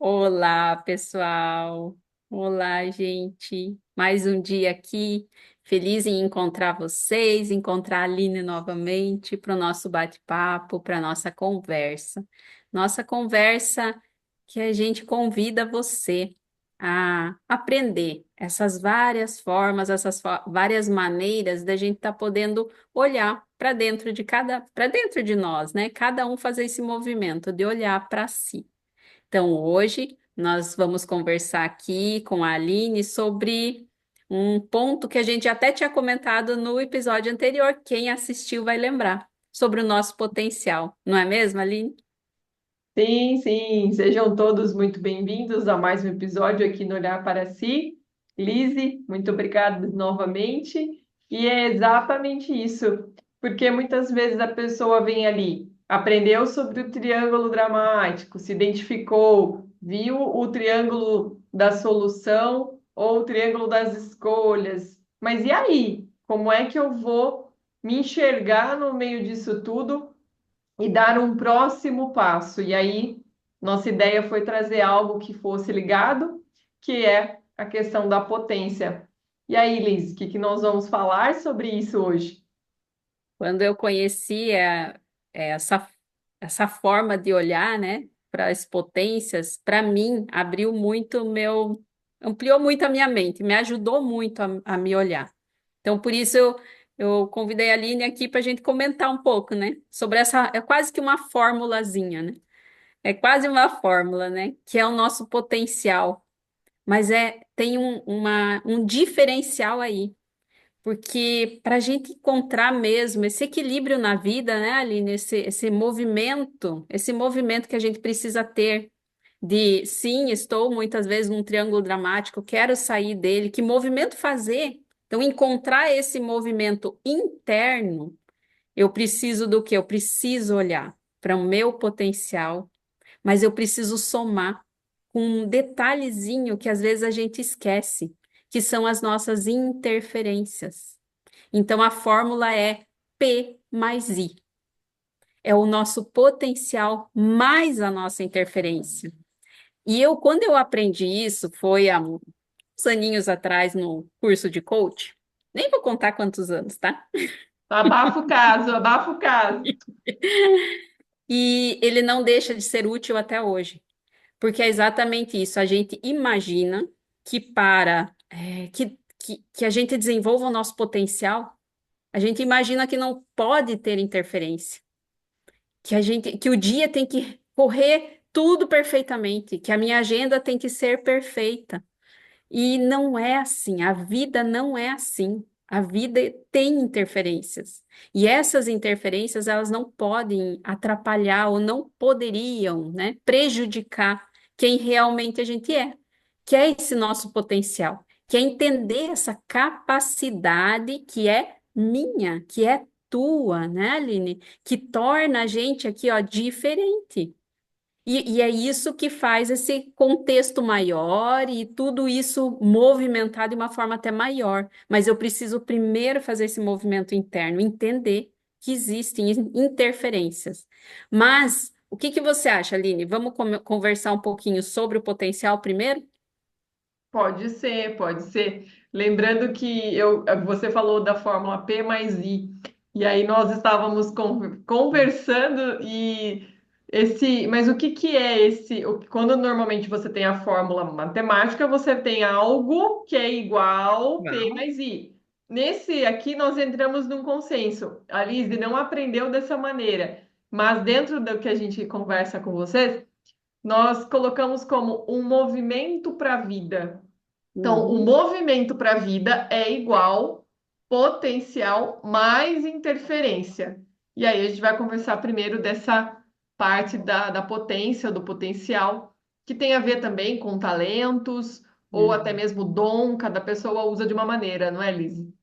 Olá, pessoal. Olá, gente. Mais um dia aqui. Feliz em encontrar vocês, encontrar a Aline novamente para o nosso bate-papo, para a nossa conversa. Nossa conversa que a gente convida você a aprender essas várias formas, várias maneiras da gente estar podendo olhar para dentro de nós, né? Cada um fazer esse movimento de olhar para si. Então, hoje nós vamos conversar aqui com a Aline sobre um ponto que a gente até tinha comentado no episódio anterior. Quem assistiu vai lembrar sobre o nosso potencial, não é mesmo, Aline? Sim, sim, sejam todos muito bem-vindos a mais um episódio aqui no Olhar para Si. Lise, muito obrigada novamente. E é exatamente isso, porque muitas vezes a pessoa vem ali, aprendeu sobre o triângulo dramático, se identificou, viu o triângulo da solução ou o triângulo das escolhas. Mas e aí? Como é que eu vou me enxergar no meio disso tudo e dar um próximo passo? E aí, nossa ideia foi trazer algo que fosse ligado, que é a questão da potência. E aí, Liz, o que nós vamos falar sobre isso hoje? Quando eu conheci essa forma de olhar, né, para as potências, para mim, ampliou muito a minha mente, me ajudou muito a me olhar. Então, por isso eu convidei a Aline aqui para a gente comentar um pouco, né? Sobre essa, é quase que uma formulazinha, né? É quase uma fórmula, né? Que é o nosso potencial. Mas tem um diferencial aí. Porque para a gente encontrar mesmo esse equilíbrio na vida, né, Aline? Esse movimento que a gente precisa ter de sim, estou muitas vezes num triângulo dramático, quero sair dele, que movimento fazer? Então, encontrar esse movimento interno, eu preciso do quê? Eu preciso olhar para o meu potencial, mas eu preciso somar com um detalhezinho que às vezes a gente esquece, que são as nossas interferências. Então, a fórmula é P mais I. É o nosso potencial mais a nossa interferência. E quando eu aprendi isso, foi há uns aninhos atrás no curso de coach. Nem vou contar quantos anos, tá? Abafa o caso, abafa o caso. E ele não deixa de ser útil até hoje, porque é exatamente isso. A gente imagina que que a gente desenvolva o nosso potencial, a gente imagina que não pode ter interferência, que o dia tem que correr tudo perfeitamente, que a minha agenda tem que ser perfeita. E não é assim, a vida não é assim. A vida tem interferências. E essas interferências, elas não podem atrapalhar ou não poderiam, né, prejudicar quem realmente a gente é, que é esse nosso potencial, que é entender essa capacidade que é minha, que é tua, né, Aline? Que torna a gente aqui, ó, diferente. E é isso que faz esse contexto maior e tudo isso movimentado de uma forma até maior. Mas eu preciso primeiro fazer esse movimento interno, entender que existem interferências. Mas o que que você acha, Aline? Vamos conversar um pouquinho sobre o potencial primeiro? Pode ser, pode ser. Lembrando que você falou da fórmula P mais I, e aí nós estávamos conversando mas o que que é quando normalmente você tem a fórmula matemática, você tem algo que é igual P Uau. mais I. Nesse aqui nós entramos num consenso. A Lise não aprendeu dessa maneira, mas dentro do que a gente conversa com vocês, nós colocamos como um movimento para a vida. Então, o Uhum. movimento para a vida é igual potencial mais interferência. E aí a gente vai conversar primeiro dessa parte da potência, do potencial, que tem a ver também com talentos ou até Uhum. mesmo dom, cada pessoa usa de uma maneira, não é, Lise?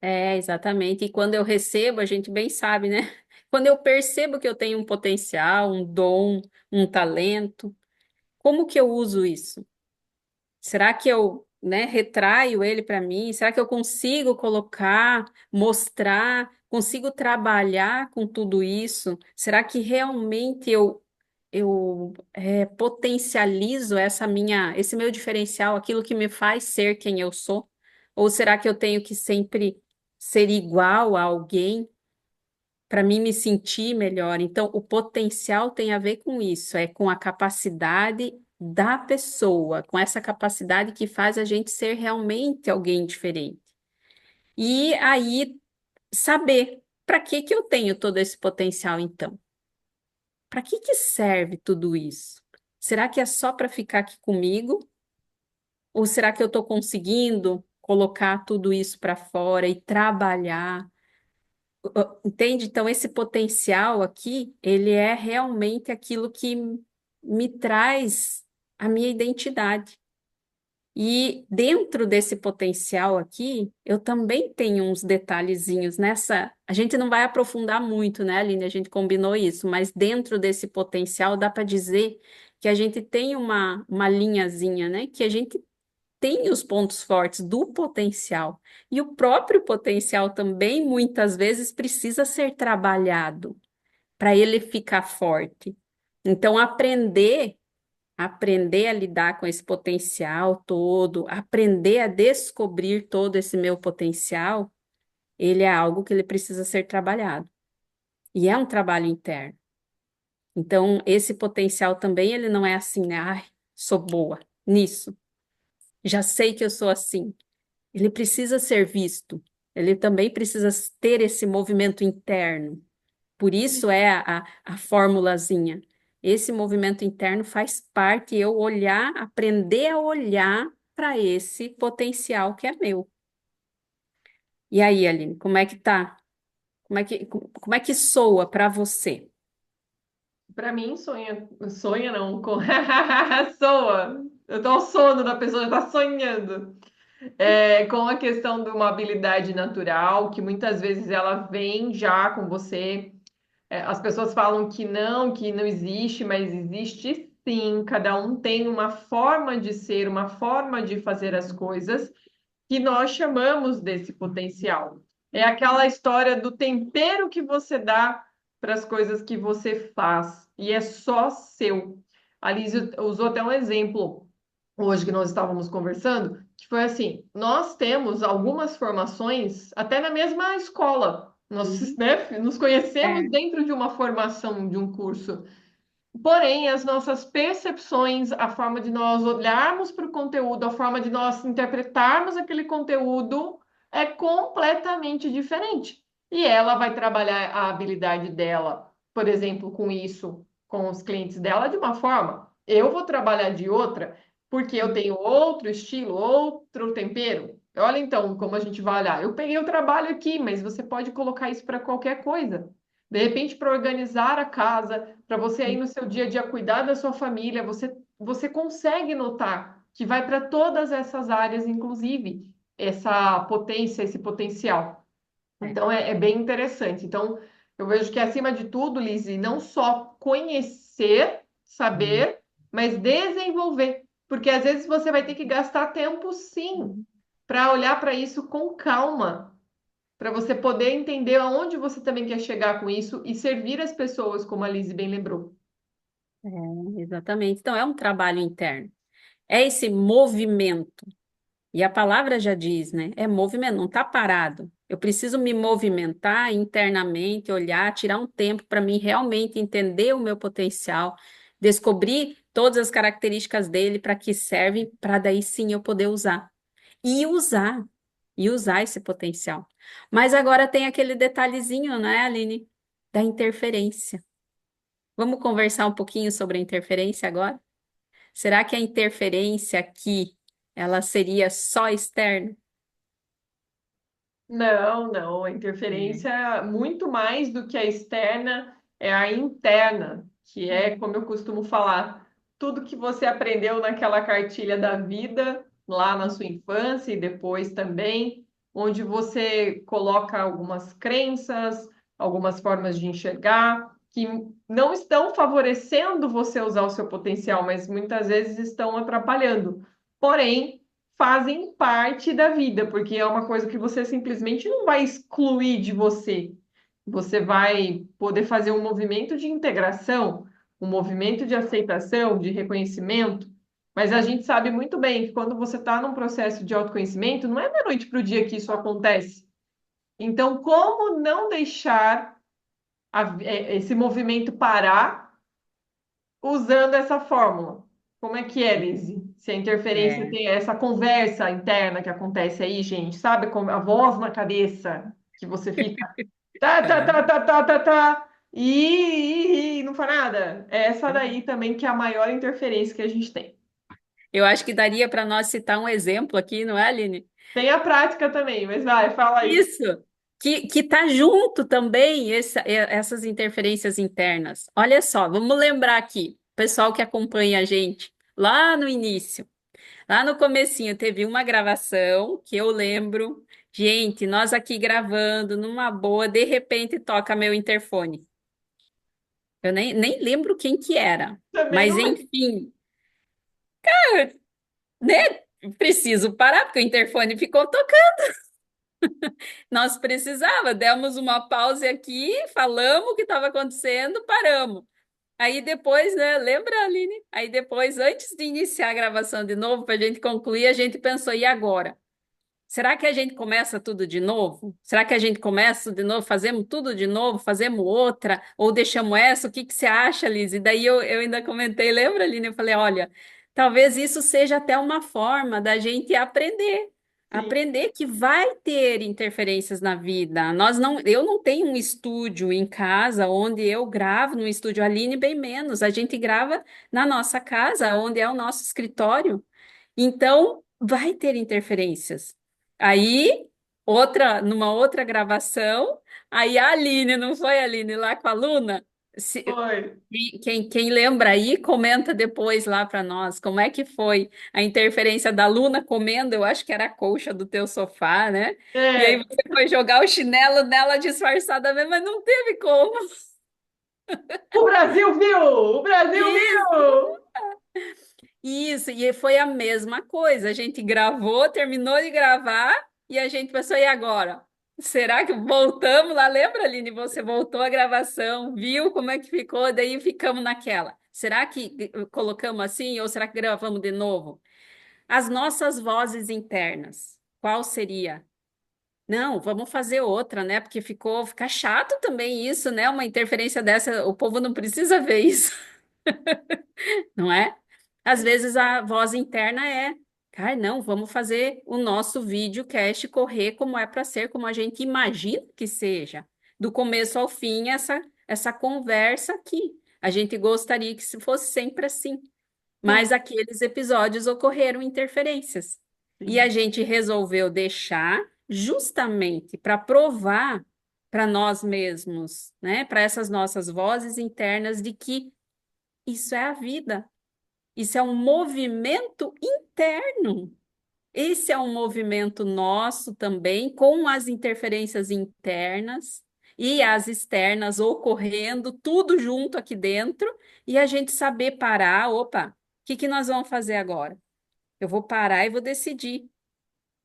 É, exatamente. E quando eu recebo, a gente bem sabe, né? Quando eu percebo que eu tenho um potencial, um dom, um talento, como que eu uso isso? Será que eu, né, retraio ele para mim? Será que eu consigo colocar, mostrar, consigo trabalhar com tudo isso? Será que realmente potencializo esse meu diferencial, aquilo que me faz ser quem eu sou? Ou será que eu tenho que sempre ser igual a alguém para mim me sentir melhor? Então, o potencial tem a ver com isso, é com a capacidade da pessoa, com essa capacidade que faz a gente ser realmente alguém diferente. E aí, saber para que que eu tenho todo esse potencial, então? Para que que serve tudo isso? Será que é só para ficar aqui comigo? Ou será que eu estou conseguindo colocar tudo isso para fora e trabalhar? Entende? Então, esse potencial aqui, ele é realmente aquilo que me traz a minha identidade. E dentro desse potencial aqui, eu também tenho uns detalhezinhos nessa. A gente não vai aprofundar muito, né, Aline? A gente combinou isso, mas dentro desse potencial dá para dizer que a gente tem uma linhazinha, né? Que a gente tem os pontos fortes do potencial. E o próprio potencial também, muitas vezes, precisa ser trabalhado para ele ficar forte. Então, aprender a lidar com esse potencial todo, aprender a descobrir todo esse meu potencial, ele é algo que ele precisa ser trabalhado. E é um trabalho interno. Então, esse potencial também, ele não é assim, né? Ai, sou boa nisso. Já sei que eu sou assim. Ele precisa ser visto. Ele também precisa ter esse movimento interno. Por isso é a formulazinha. Esse movimento interno faz parte eu olhar, aprender a olhar para esse potencial que é meu. E aí, Aline, como é que tá? Como é que soa para você? Para mim, sonha não, soa. Eu tô ao sono da pessoa, está sonhando. Com a questão de uma habilidade natural, que muitas vezes ela vem já com você. As pessoas falam que não existe, mas existe sim. Cada um tem uma forma de ser, uma forma de fazer as coisas que nós chamamos desse potencial. É aquela história do tempero que você dá para as coisas que você faz, e é só seu. A Liz usou até um exemplo hoje que nós estávamos conversando, que foi assim: nós temos algumas formações até na mesma escola. Nós, Uhum. né, nos conhecemos É, dentro de uma formação de um curso. Porém, as nossas percepções, a forma de nós olharmos para o conteúdo, a forma de nós interpretarmos aquele conteúdo é completamente diferente. E ela vai trabalhar a habilidade dela, por exemplo, com isso, com os clientes dela, de uma forma. Eu vou trabalhar de outra, porque eu tenho outro estilo, outro tempero. Olha então como a gente vai olhar. Eu peguei o trabalho aqui, mas você pode colocar isso para qualquer coisa. De repente, para organizar a casa, para você aí no seu dia a dia cuidar da sua família, você consegue notar que vai para todas essas áreas, inclusive essa potência, esse potencial. é. Então é bem interessante. Então eu vejo que acima de tudo, Lizzie, não só conhecer, saber, mas desenvolver, porque às vezes você vai ter que gastar tempo, sim, Uhum. para olhar para isso com calma, para você poder entender aonde você também quer chegar com isso e servir as pessoas, como a Lizzie bem lembrou. Exatamente. Então, é um trabalho interno. É esse movimento. E a palavra já diz, né? É movimento, não está parado. Eu preciso me movimentar internamente, olhar, tirar um tempo para mim realmente entender o meu potencial, descobrir todas as características dele para que servem, para daí sim eu poder usar. E usar, e usar esse potencial. Mas agora tem aquele detalhezinho, né, Aline? Da interferência. Vamos conversar um pouquinho sobre a interferência agora? Será que a interferência aqui, ela seria só externa? Não, não, a É. interferência é muito mais do que a externa, é a interna, que é, como eu costumo falar, tudo que você aprendeu naquela cartilha da vida, lá na sua infância e depois também, onde você coloca algumas crenças, algumas formas de enxergar, que não estão favorecendo você usar o seu potencial, mas muitas vezes estão atrapalhando. Porém, fazem parte da vida, porque é uma coisa que você simplesmente não vai excluir de você. Você vai poder fazer um movimento de integração, um movimento de aceitação, de reconhecimento, mas a gente sabe muito bem que quando você está num processo de autoconhecimento, não é da noite para o dia que isso acontece. Então, como não deixar esse movimento parar usando essa fórmula? Como é que é, Lizzie? Se a interferência É, tem essa conversa interna que acontece aí, gente, sabe? Com a voz na cabeça que você fica tá, tá, é. tá, tá, tá, tá, tá, e não faz nada. É essa daí também que é a maior interferência que a gente tem. Eu acho que daria para nós citar um exemplo aqui, não é, Aline? Tem a prática também, mas vai, fala aí. Isso, que tá junto também essas interferências internas. Olha só, vamos lembrar aqui, pessoal que acompanha a gente, lá no início, lá no comecinho, teve uma gravação que eu lembro, gente, nós aqui gravando numa boa, de repente toca meu interfone. Eu nem lembro quem que era, Também mas não é. enfim, né? Preciso parar, porque o interfone ficou tocando. Nós precisava, demos uma pausa aqui, falamos o que estava acontecendo, paramos. Aí depois, né? Lembra, Aline? Aí depois, antes de iniciar a gravação de novo, para a gente concluir, a gente pensou, e agora? Será que a gente começa tudo de novo? Será que a gente começa de novo, fazemos tudo de novo, fazemos outra, ou deixamos essa? O que que você acha, Liz? E daí eu ainda comentei, lembra, Aline? Eu falei, olha, talvez isso seja até uma forma da gente aprender. Sim, Aprender que vai ter interferências na vida. Eu não tenho um estúdio em casa onde eu gravo, no estúdio Aline, bem menos. A gente grava na nossa casa, onde é o nosso escritório. Então, vai ter interferências. Aí, numa outra gravação, aí a Aline, não foi a Aline lá com a Luna? Se- foi. quem lembra aí, comenta depois lá para nós, como é que foi a interferência da Luna comendo, eu acho que era a colcha do teu sofá, né? E aí É, você foi jogar o chinelo nela disfarçada mesmo, mas não teve como. o Brasil viu! O Brasil Isso. viu! Isso, e foi a mesma coisa. A gente gravou, terminou de gravar e a gente pensou, e agora? Será que voltamos lá? Lembra, Aline? Você voltou a gravação, viu como é que ficou? Daí ficamos naquela. Será que colocamos assim ou será que gravamos de novo? As nossas vozes internas, qual seria? Não, vamos fazer outra, né? Porque fica chato também isso, né? Uma interferência dessa, o povo não precisa ver isso. Não é? Às vezes a voz interna é, cara, não, vamos fazer o nosso videocast correr como é para ser, como a gente imagina que seja, do começo ao fim, essa conversa aqui. A gente gostaria que se fosse sempre assim, Sim, mas aqueles episódios ocorreram interferências. E a sim. gente resolveu deixar justamente para provar para nós mesmos, né, para essas nossas vozes internas de que isso é a vida. Isso é um movimento interno. Esse é um movimento nosso também, com as interferências internas e as externas ocorrendo, tudo junto aqui dentro, e a gente saber parar. Opa, o que que nós vamos fazer agora? Eu vou parar e vou decidir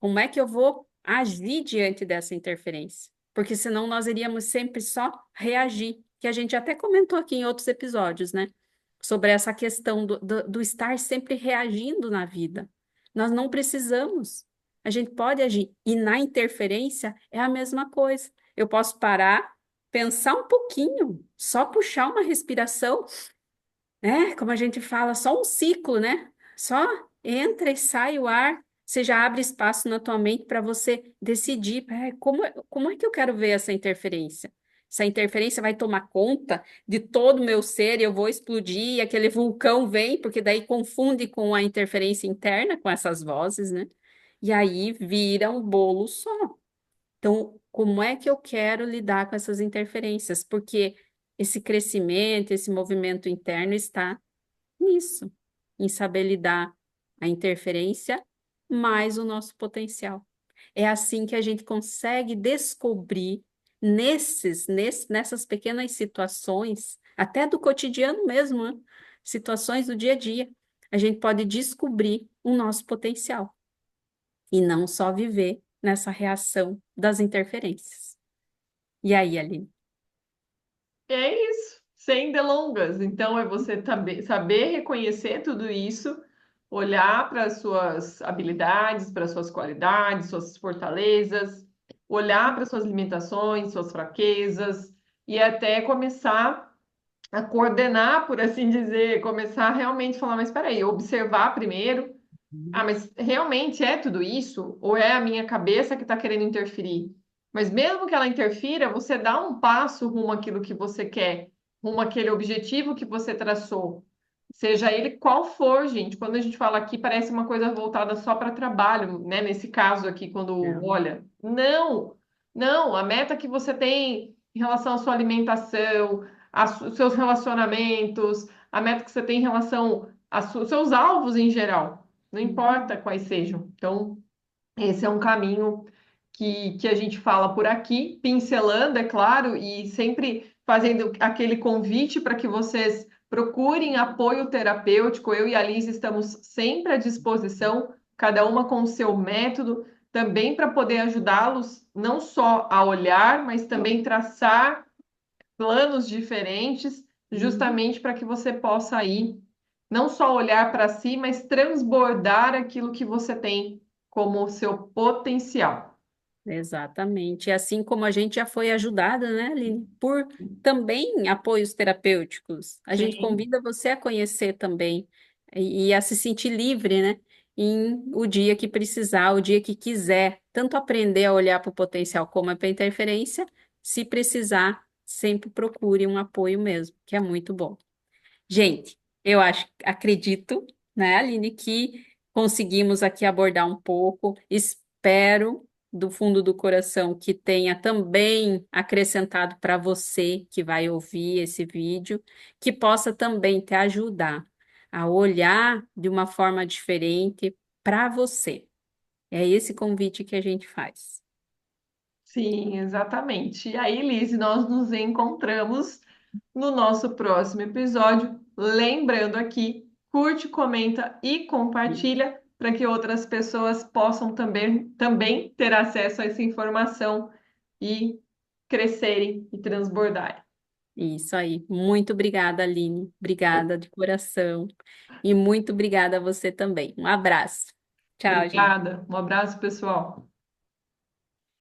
como é que eu vou agir diante dessa interferência. Porque senão nós iríamos sempre só reagir, que a gente até comentou aqui em outros episódios, né? Sobre essa questão do estar sempre reagindo na vida. Nós não precisamos. A gente pode agir. E na interferência é a mesma coisa. Eu posso parar, pensar um pouquinho, só puxar uma respiração, né? Como a gente fala, só um ciclo, né? Só entra e sai o ar. Você já abre espaço na tua mente para você decidir, como é que eu quero ver essa interferência? Essa interferência vai tomar conta de todo o meu ser e eu vou explodir, e aquele vulcão vem, porque daí confunde com a interferência interna, com essas vozes, né? E aí vira um bolo só. Então, como é que eu quero lidar com essas interferências? Porque esse crescimento, esse movimento interno está nisso, em saber lidar a interferência mais o nosso potencial. É assim que a gente consegue descobrir nessas pequenas situações, até do cotidiano mesmo, né? Situações do dia a dia, a gente pode descobrir o nosso potencial e não só viver nessa reação das interferências. E aí, Aline? É isso. sem delongas. Então, é você saber reconhecer tudo isso, olhar para as suas habilidades, para as suas qualidades, suas fortalezas, olhar para as suas limitações, suas fraquezas, e até começar a coordenar, por assim dizer, começar a realmente falar, mas espera aí, observar primeiro. Ah, mas realmente é tudo isso? Ou é a minha cabeça que está querendo interferir? Mas mesmo que ela interfira, você dá um passo rumo àquilo que você quer, rumo àquele objetivo que você traçou. Seja ele qual for, gente. Quando a gente fala aqui, parece uma coisa voltada só para trabalho, né? Nesse caso aqui, quando Não. olha, não, não, a meta que você tem em relação à sua alimentação, aos seus relacionamentos, a meta que você tem em relação aos seus alvos em geral. Não importa quais sejam. Então, esse é um caminho que a gente fala por aqui, pincelando, é claro, e sempre fazendo aquele convite para que vocês procurem apoio terapêutico. Eu e a Liz estamos sempre à disposição, cada uma com o seu método, também para poder ajudá-los não só a olhar, mas também traçar planos diferentes, Uhum. justamente para que você possa aí não só olhar para si, mas transbordar aquilo que você tem como seu potencial. Exatamente. E assim como a gente já foi ajudada, né, Aline, por também apoios terapêuticos, a gente Sim, convida você a conhecer também e a se sentir livre, né, em o dia que precisar, o dia que quiser, tanto aprender a olhar para o potencial como para a interferência, se precisar, sempre procure um apoio mesmo, que é muito bom. Gente, eu acho, acredito, né, Aline, que conseguimos aqui abordar um pouco. Espero do fundo do coração que tenha também acrescentado para você que vai ouvir esse vídeo, que possa também te ajudar a olhar de uma forma diferente para você. É esse convite que a gente faz. sim, exatamente. E aí, Liz, nós nos encontramos no nosso próximo episódio. Lembrando aqui, curte, comenta e compartilha para que outras pessoas possam também ter acesso a essa informação e crescerem e transbordarem. Isso aí. Muito obrigada, Aline. Obrigada de coração. E muito obrigada a você também. Um abraço. Tchau, gente. Obrigada. Um abraço, pessoal.